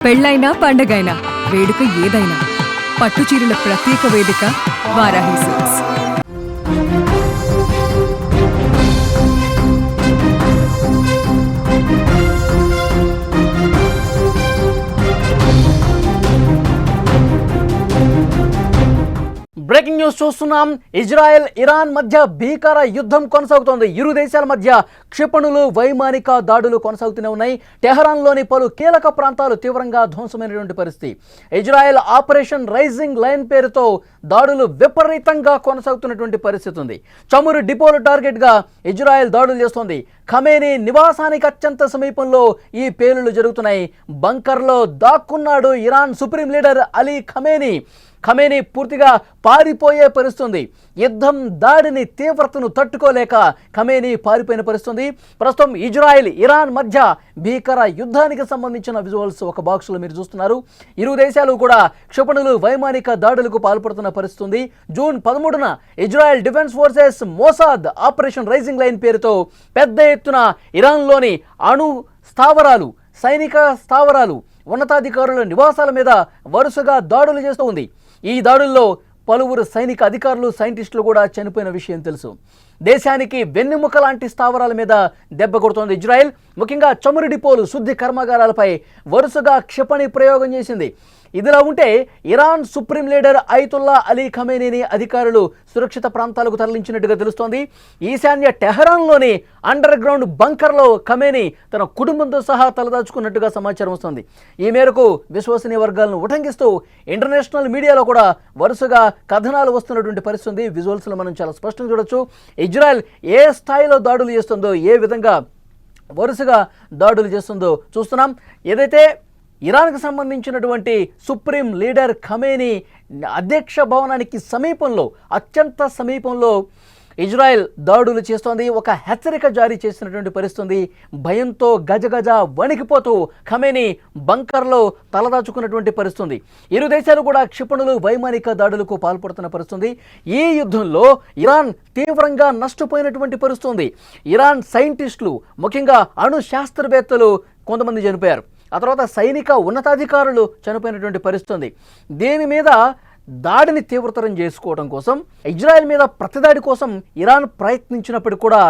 పెళ్ళైనా పండగైనా వేడుక ఏదైనా పట్టుచీరల ప్రత్యేక వేదిక వారాహి సిల్క్స్. బ్రేకింగ్ న్యూస్ చూస్తున్నాం. ఇజ్రాయెల్ ఇరాన్ మధ్య భీకర యుద్ధం కొనసాగుతోంది. ఇరు దేశాల మధ్య క్షిపణులు వైమానిక దాడులు కొనసాగుతూనే ఉన్నాయి. టెహరాన్లోని పలు కీలక ప్రాంతాలు తీవ్రంగా ధ్వంసమైనటువంటి పరిస్థితి. ఇజ్రాయెల్ ఆపరేషన్ రైజింగ్ లైన్ పేరుతో దాడులు విపరీతంగా కొనసాగుతున్నటువంటి పరిస్థితి ఉంది. చమురు డిపోలు టార్గెట్గా ఇజ్రాయెల్ దాడులు చేస్తోంది. ఖమేనీ నివాసానికి అత్యంత సమీపంలో ఈ పేలుళ్లు జరుగుతున్నాయి. బంకర్లో దాక్కున్నాడు Iran supreme leader Ali Khamenei. Khamenei పూర్తిగా పారిపోయే పరిస్థితుంది. యుద్ధం దాడిని తీవ్రతను తట్టుకోలేక ఖమేనీ పారిపోయిన పరిస్థితుంది. ప్రస్తుతం ఇజ్రాయెల్ ఇరాన్ మధ్య భీకర యుద్ధానికి సంబంధించిన విజువల్స్ ఒక బాక్స్లో మీరు చూస్తున్నారు. ఇరు దేశాలు కూడా క్షిపణులు వైమానిక దాడులకు పాల్పడుతున్న పరిస్థితుంది. జూన్ 13న Israel defence forces Mossad operation rising line పేరుతో పెద్ద ఎత్తున ఇరాన్లోని అణు స్థావరాలు, సైనిక స్థావరాలు, ఉన్నతాధికారుల నివాసాల మీద వరుసగా దాడులు చేస్తూ ఉంది. ఈ దాడుల్లో పలువురు సైనిక అధికారులు, సైంటిస్టులు కూడా చనిపోయిన విషయం తెలుసు. దేశానికి వెన్నెముక లాంటి స్థావరాల మీద దెబ్బ కొడుతోంది ఇజ్రాయెల్. ముఖ్యంగా చమురు డిపోలు, శుద్ధి కర్మాగారాలపై వరుసగా క్షిపణి ప్రయోగం చేసింది. ఇదిలా ఉంటే Iran supreme leader Ayatollah Ali ఖమేనీని అధికారులు సురక్షిత ప్రాంతాలకు తరలించినట్టుగా తెలుస్తోంది. ఈశాన్య టెహరాన్లోని అండర్ గ్రౌండ్ బంకర్లో ఖమేనీ తన కుటుంబంతో సహా తలదాచుకున్నట్టుగా సమాచారం వస్తుంది. ఈ మేరకు విశ్వసనీయ వర్గాలను ఉటంకిస్తూ ఇంటర్నేషనల్ మీడియాలో కూడా వరుసగా కథనాలు వస్తున్నటువంటి పరిస్థితి. విజువల్స్లో మనం చాలా స్పష్టంగా చూడొచ్చు. ఇజ్రాయెల్ ఏ స్థాయిలో దాడులు చేస్తుందో, ఏ విధంగా వరుసగా దాడులు చేస్తుందో చూస్తున్నాం. ఏదైతే ఇరాన్కు సంబంధించినటువంటి సుప్రీం లీడర్ ఖమేనీ అధ్యక్ష భవనానికి సమీపంలో, అత్యంత సమీపంలో ఇజ్రాయెల్ దాడులు చేస్తోంది. ఒక హెచ్చరిక జారీ చేసినటువంటి పరిస్థితి. భయంతో గజగజ వణికిపోతూ ఖమేనీ బంకర్లో తలదాచుకున్నటువంటి పరిస్థితి. ఇరు దేశాలు కూడా క్షిపణులు వైమానిక దాడులకు పాల్పడుతున్న పరిస్థితి. ఈ యుద్ధంలో ఇరాన్ తీవ్రంగా నష్టపోయినటువంటి పరిస్థితి. ఇరాన్ సైంటిస్టులు, ముఖ్యంగా అణు శాస్త్రవేత్తలు కొంతమంది చనిపోయారు. ఆ తర్వాత సైనిక ఉన్నతాధికారులు చనిపోయినటువంటి పరిస్థితి. దీని మీద దాడిని తీవ్రతరం చేసుకోవడం కోసం, ఇజ్రాయెల్ మీద ప్రతిదాడి కోసం ఇరాన్ ప్రయత్నించినప్పటికీ కూడా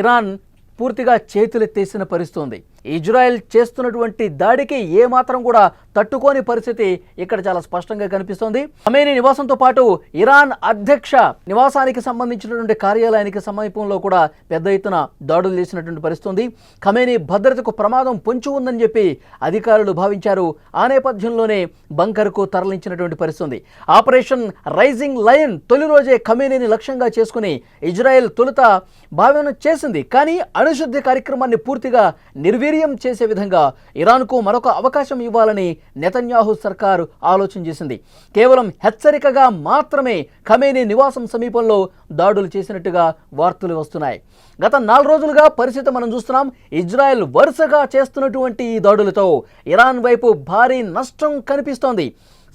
ఇరాన్ పూర్తిగా చేతులెత్తేసిన పరిస్థితి. ఇజ్రాయెల్ చేస్తున్నటువంటి దాడికి ఏమాత్రం కూడా తట్టుకోని పరిస్థితి ఇక్కడ చాలా స్పష్టంగా కనిపిస్తోంది. ఖమేనీ నివాసంతో పాటు ఇరాన్ అధ్యక్ష నివాసానికి సంబంధించినటువంటి కార్యాలయానికి సమీపంలో కూడా పెద్ద ఎత్తున దాడులు చేసినటువంటి పరిస్థితి. ఖమేనీ భద్రతకు ప్రమాదం పొంచి ఉందని చెప్పి అధికారులు భావించారు. ఆ నేపథ్యంలోనే బంకర్కు తరలించినటువంటి పరిస్థితి. ఆపరేషన్ రైజింగ్ లయన్ తొలి రోజే ఖమేనీని లక్ష్యంగా చేసుకుని ఇజ్రాయెల్ తొలుత భావన చేసింది. కానీ అణుశుద్ధి కార్యక్రమాన్ని పూర్తిగా నిర్వీర్యం చేసే విధంగా ఇరాన్కు మరొక అవకాశం ఇవ్వాలని నెతన్యాహు సర్కారు ఆలోచన చేసింది. కేవలం హెచ్చరికగా మాత్రమే ఖమేనీ నివాసం సమీపంలో దాడులు చేసినట్టుగా వార్తలు వస్తున్నాయి. గత 4 రోజులుగా పరిస్థితి మనం చూస్తున్నాం. ఇజ్రాయెల్ వరుసగా చేస్తున్నటువంటి ఈ దాడులతో ఇరాన్ వైపు భారీ నష్టం కనిపిస్తోంది.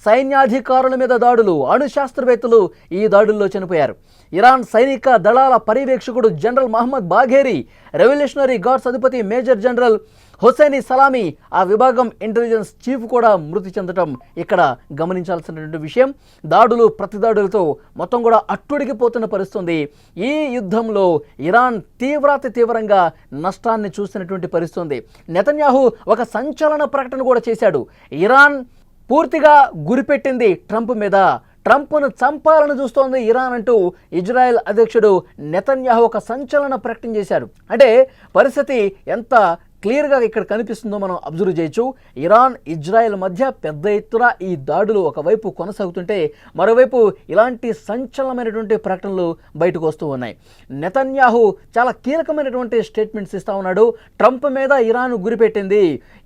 సైన్యాధికారుల మీద దాడులు, అణు శాస్త్రవేత్తలు ఈ దాడుల్లో చనిపోయారు. ఇరాన్ సైనిక దళాల పర్యవేక్షకుడు general Mohammad Bagheri, revolutionary guards అధిపతి మేజర్ జనరల్ హుసైనీ సలామీ, ఆ విభాగం ఇంటెలిజెన్స్ చీఫ్ కూడా మృతి చెందడం ఇక్కడ గమనించాల్సినటువంటి విషయం. దాడులు, ప్రతిదాడులతో మొత్తం కూడా అట్టుడికిపోతున్న పరిస్థితి. ఈ యుద్ధంలో ఇరాన్ తీవ్రంగా నష్టాన్ని చూసినటువంటి పరిస్థితి. నెతన్యాహు ఒక సంచలన ప్రకటన కూడా చేశాడు. ఇరాన్ పూర్తిగా గురిపెట్టింది ట్రంప్ మీద, ట్రంప్ను చంపాలని చూస్తోంది ఇరాన్ అంటూ ఇజ్రాయెల్ అధ్యక్షుడు నెతన్యాహు ఒక సంచలన ప్రకటన చేశాడు. అంటే పరిస్థితి ఎంత క్లియర్గా ఇక్కడ కనిపిస్తుందో మనం అబ్జర్వ్ చేయొచ్చు. ఇరాన్ ఇజ్రాయెల్ మధ్య పెద్ద ఎత్తున ఈ దాడులు ఒకవైపు కొనసాగుతుంటే, మరోవైపు ఇలాంటి సంచలనమైనటువంటి ప్రకటనలు బయటకు వస్తూ ఉన్నాయి. నెతన్యాహు చాలా కీలకమైనటువంటి స్టేట్మెంట్స్ ఇస్తూ ఉన్నాడు. ట్రంప్ మీద ఇరాన్ గురిపెట్టింది.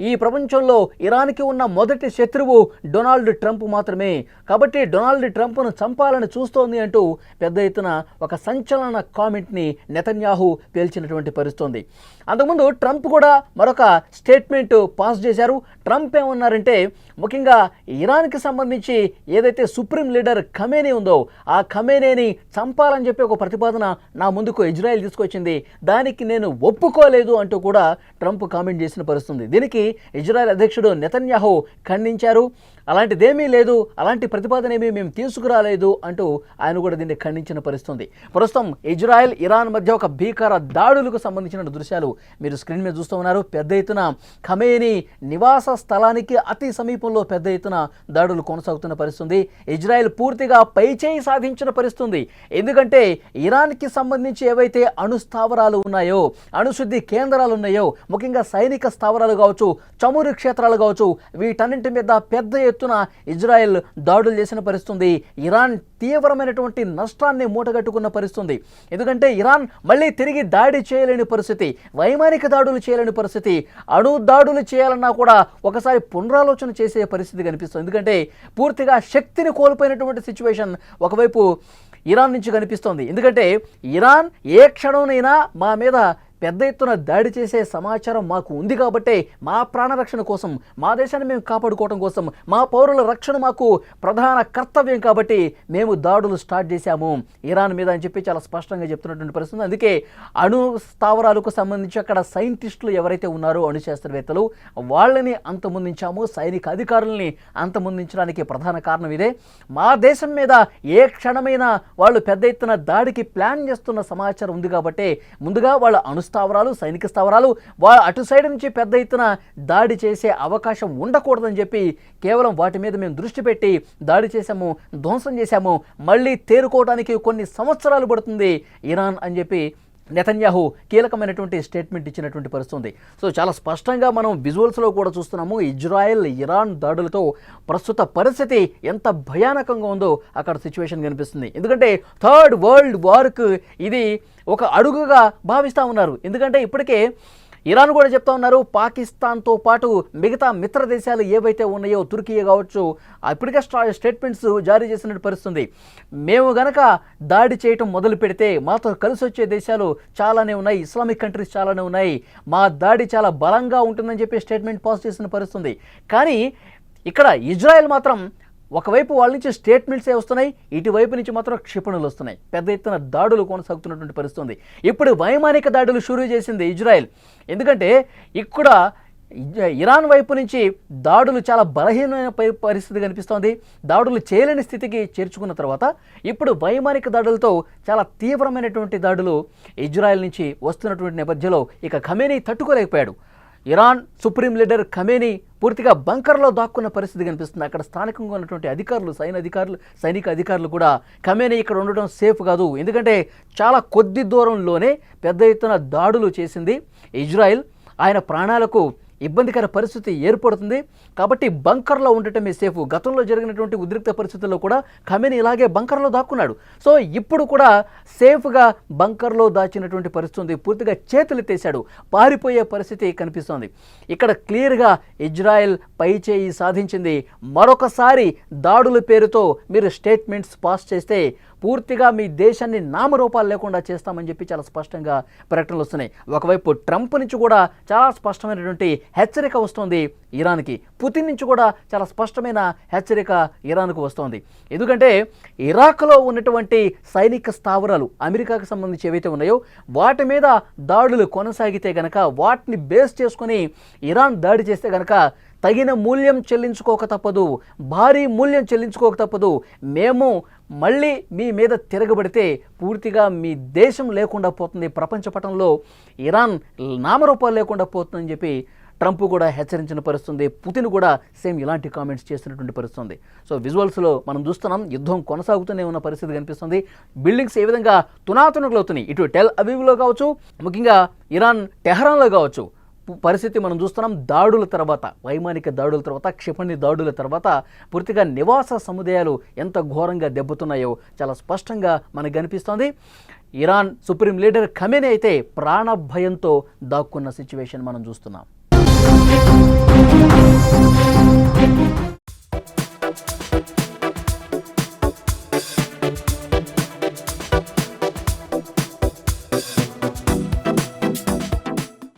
ఈ ప్రపంచంలో ఇరాన్కి ఉన్న మొదటి శత్రువు డొనాల్డ్ ట్రంప్ మాత్రమే. కాబట్టి డొనాల్డ్ ట్రంప్ను చంపాలని చూస్తోంది అంటూ పెద్ద ఎత్తున ఒక సంచలన కామెంట్ని నెతన్యాహు పేల్చినటువంటి పరిస్థితి. అంతకుముందు ట్రంప్ కూడా మరొక స్టేట్మెంట్ పాస్ చేశారు. ట్రంప్ ఏమన్నారంటే ముఖ్యంగా ఇరాన్కి సంబంధించి ఏదైతే సుప్రీం లీడర్ ఖమేనీ ఉందో ఆ ఖమేనీని చంపాలని చెప్పి ఒక ప్రతిపాదన నా ముందుకు ఇజ్రాయెల్ తీసుకొచ్చింది, దానికి నేను ఒప్పుకోలేదు అంటూ కూడా ట్రంప్ కామెంట్ చేసిన పరిస్థితుంది. దీనికి ఇజ్రాయెల్ అధ్యక్షుడు నెతన్యాహు ఖండించారు. అలాంటిదేమీ లేదు, అలాంటి ప్రతిపాదన ఏమీ మేము తీసుకురాలేదు అంటూ ఆయన కూడా దీన్ని ఖండించిన పరిస్థితుంది. ప్రస్తుతం ఇజ్రాయెల్ ఇరాన్ మధ్య ఒక భీకర దాడులకు సంబంధించిన దృశ్యాలు మీరు స్క్రీన్ మీద చూస్తూ ఉన్నారు. పెద్ద ఎత్తున ఖమేనీ నివాస స్థలానికి అతి సమీపంలో పెద్ద ఎత్తున దాడులు కొనసాగుతున్న పరిస్థితుంది. ఇజ్రాయెల్ పూర్తిగా పైచేయి సాధించిన పరిస్థితుంది. ఎందుకంటే ఇరాన్కి సంబంధించి ఏవైతే అణు స్థావరాలు ఉన్నాయో, అణుశుద్ధి కేంద్రాలు ఉన్నాయో, ముఖ్యంగా సైనిక స్థావరాలు కావచ్చు, చమురు క్షేత్రాలు కావచ్చు, వీటన్నింటి మీద పెద్ద ఎత్తున ఇజ్రాయెల్ దాడులు చేసిన పరిస్థితుంది. ఇరాన్ తీవ్రమైనటువంటి నష్టాన్ని మూటగట్టుకున్న పరిస్థితుంది. ఎందుకంటే ఇరాన్ మళ్ళీ తిరిగి దాడి చేయలేని పరిస్థితి, వైమానిక దాడులు చేయలేని పరిస్థితి, అణు దాడులు చేయాలన్నా కూడా ఒకసారి పునరాలోచన చేసే పరిస్థితి కనిపిస్తుంది. ఎందుకంటే పూర్తిగా శక్తిని కోల్పోయినటువంటి సిచ్యువేషన్ ఒకవైపు ఇరాన్ నుంచి కనిపిస్తోంది. ఎందుకంటే ఇరాన్ ఏ క్షణంనైనా మా మీద పెద్ద ఎత్తున దాడి చేసే సమాచారం మాకు ఉంది కాబట్టి మా ప్రాణరక్షణ కోసం, మా దేశాన్ని మేము కాపాడుకోవడం కోసం, మా పౌరుల రక్షణ మాకు ప్రధాన కర్తవ్యం కాబట్టి మేము దాడులు స్టార్ట్ చేశాము ఇరాన్ మీద అని చెప్పి చాలా స్పష్టంగా చెప్తున్నటువంటి పరిస్థితి. అందుకే అణు స్థావరాలకు సంబంధించి అక్కడ సైంటిస్టులు ఎవరైతే ఉన్నారో, అణు శాస్త్రవేత్తలు, వాళ్ళని అంతమొందించాము, సైనిక అధికారుల్ని అంతమొందించడానికి ప్రధాన కారణం ఇదే. మా దేశం మీద ఏ క్షణమైనా వాళ్ళు పెద్ద ఎత్తున దాడికి ప్లాన్ చేస్తున్న సమాచారం ఉంది కాబట్టి ముందుగా వాళ్ళ అణు స్థావరాలు, సైనిక స్థావరాలు అటు సైడ్ నుంచి పెద్ద ఎత్తున దాడి చేసే అవకాశం ఉండకూడదని చెప్పి కేవలం వాటి మీద మేము దృష్టి పెట్టి దాడి చేశాము, ధ్వంసం చేశాము, మళ్ళీ తేరుకోవడానికి కొన్ని సంవత్సరాలు పడుతుంది ఇరాన్ అని చెప్పి నెతన్యాహు కీలకమైనటువంటి స్టేట్మెంట్ ఇచ్చినటువంటి పరిస్థితుంది. సో చాలా స్పష్టంగా మనం విజువల్స్లో కూడా చూస్తున్నాము ఇజ్రాయెల్ ఇరాన్ దాడులతో ప్రస్తుత పరిస్థితి ఎంత భయానకంగా ఉందో అక్కడ సిచ్యువేషన్ కనిపిస్తుంది. ఎందుకంటే థర్డ్ వరల్డ్ వార్కు ఇది ఒక అడుగుగా భావిస్తూ ఉన్నారు. ఎందుకంటే ఇప్పటికే ఇరాన్ కూడా చెప్తా ఉన్నారు, పాకిస్తాన్తో పాటు మిగతా మిత్ర దేశాలు ఏవైతే ఉన్నాయో, తుర్కీ కావచ్చు, ఇప్పటికే స్టేట్మెంట్స్ జారీ చేసిన పరిస్థితుంది. మేము గనక దాడి చేయటం మొదలు పెడితే మాతో కలిసి వచ్చే దేశాలు చాలానే ఉన్నాయి, ఇస్లామిక్ కంట్రీస్ చాలానే ఉన్నాయి, మా దాడి చాలా బలంగా ఉంటుందని చెప్పి స్టేట్మెంట్ పాస్ చేసిన పరిస్థితుంది. కానీ ఇక్కడ ఇజ్రాయెల్ మాత్రం ఒకవైపు వాళ్ళ నుంచి స్టేట్మెంట్సే వస్తున్నాయి, ఇటువైపు నుంచి మాత్రం క్షిపణులు వస్తున్నాయి, పెద్ద ఎత్తున దాడులు కొనసాగుతున్నటువంటి పరిస్థితుంది. ఇప్పుడు వైమానిక దాడులు షురూ చేసింది ఇజ్రాయెల్. ఎందుకంటే ఇక్కడ ఇరాన్ వైపు నుంచి దాడులు చాలా బలహీనమైన పరిస్థితి కనిపిస్తోంది. దాడులు చేయలేని స్థితికి చేర్చుకున్న తర్వాత ఇప్పుడు వైమానిక దాడులతో చాలా తీవ్రమైనటువంటి దాడులు ఇజ్రాయెల్ నుంచి వస్తున్నటువంటి నేపథ్యంలో ఇక ఖమేనీ తట్టుకోలేకపోయాడు. ఇరాన్ సుప్రీం లీడర్ ఖమేనీ పూర్తిగా బంకర్లో దాక్కున్న పరిస్థితి కనిపిస్తుంది. అక్కడ స్థానికంగా ఉన్నటువంటి అధికారులు, సైనిక అధికారులు కూడా ఖమేనీ ఇక్కడ ఉండడం సేఫ్ కాదు, ఎందుకంటే చాలా కొద్ది దూరంలోనే పెద్ద ఎత్తున దాడులు చేసింది ఇజ్రాయెల్, ఆయన ప్రాణాలకు ఇబ్బందికర పరిస్థితి ఏర్పడుతుంది కాబట్టి బంకర్లో ఉండటమే సేఫ్. గతంలో జరిగినటువంటి ఉద్రిక్త పరిస్థితుల్లో కూడా ఖమేనీ ఇలాగే బంకర్లో దాక్కున్నాడు. సో ఇప్పుడు కూడా సేఫ్గా బంకర్లో దాచినటువంటి పరిస్థితి, పూర్తిగా చేతులెత్తేశాడు, పారిపోయే పరిస్థితి కనిపిస్తోంది. ఇక్కడ క్లియర్గా ఇజ్రాయెల్ పైచేయి సాధించింది. మరొకసారి దాడుల పేరుతో మీరు స్టేట్మెంట్స్ పాస్ చేస్తే పూర్తిగా మీ దేశాన్ని నామరూపాలు లేకుండా చేస్తామని చెప్పి చాలా స్పష్టంగా ప్రకటనలు వస్తున్నాయి. ఒకవైపు ట్రంప్ నుంచి కూడా చాలా స్పష్టమైనటువంటి హెచ్చరిక వస్తుంది ఇరాన్కి, పుతిన్ నుంచి కూడా చాలా స్పష్టమైన హెచ్చరిక ఇరాన్కు వస్తోంది. ఎందుకంటే ఇరాక్లో ఉన్నటువంటి సైనిక స్థావరాలు అమెరికాకు సంబంధించి ఏవైతే ఉన్నాయో వాటి మీద దాడులు కొనసాగితే గనక, వాటిని బేస్ చేసుకొని ఇరాన్ దాడి చేస్తే గనక తగిన మూల్యం చెల్లించుకోక తప్పదు, భారీ మూల్యం చెల్లించుకోక తప్పదు. మేము మళ్ళీ మీ మీద తిరగబడితే పూర్తిగా మీ దేశం లేకుండా పోతుంది, ప్రపంచ పటంలో ఇరాన్ నామరూపాలు లేకుండా పోతుందని చెప్పి ట్రంప్ కూడా హెచ్చరించిన పరిస్థితుంది. పుతిన్ కూడా సేమ్ ఇలాంటి కామెంట్స్ చేస్తున్నటువంటి పరిస్థితుంది. సో విజువల్స్లో మనం చూస్తున్నాం, యుద్ధం కొనసాగుతూనే ఉన్న పరిస్థితి కనిపిస్తుంది. బిల్డింగ్స్ ఏ విధంగా తునాతునకలవుతున్నాయి, ఇటు టెల్ అవీవ్లో కావచ్చు, ముఖ్యంగా ఇరాన్ టెహరాన్లో కావచ్చు, పరిస్థితి మనం చూస్తున్నాం. దాడుల తర్వాత, వైమానిక దాడుల తర్వాత, క్షిపణి దాడుల తర్వాత పూర్తిగా నివాస సముదాయాలు ఎంత ఘోరంగా దెబ్బతున్నాయో చాలా స్పష్టంగా మనకు కనిపిస్తోంది. ఇరాన్ సుప్రీం లీడర్ ఖమేనీ అయితే ప్రాణ భయంతో దాక్కున్న సిచ్యువేషన్ మనం చూస్తున్నాం.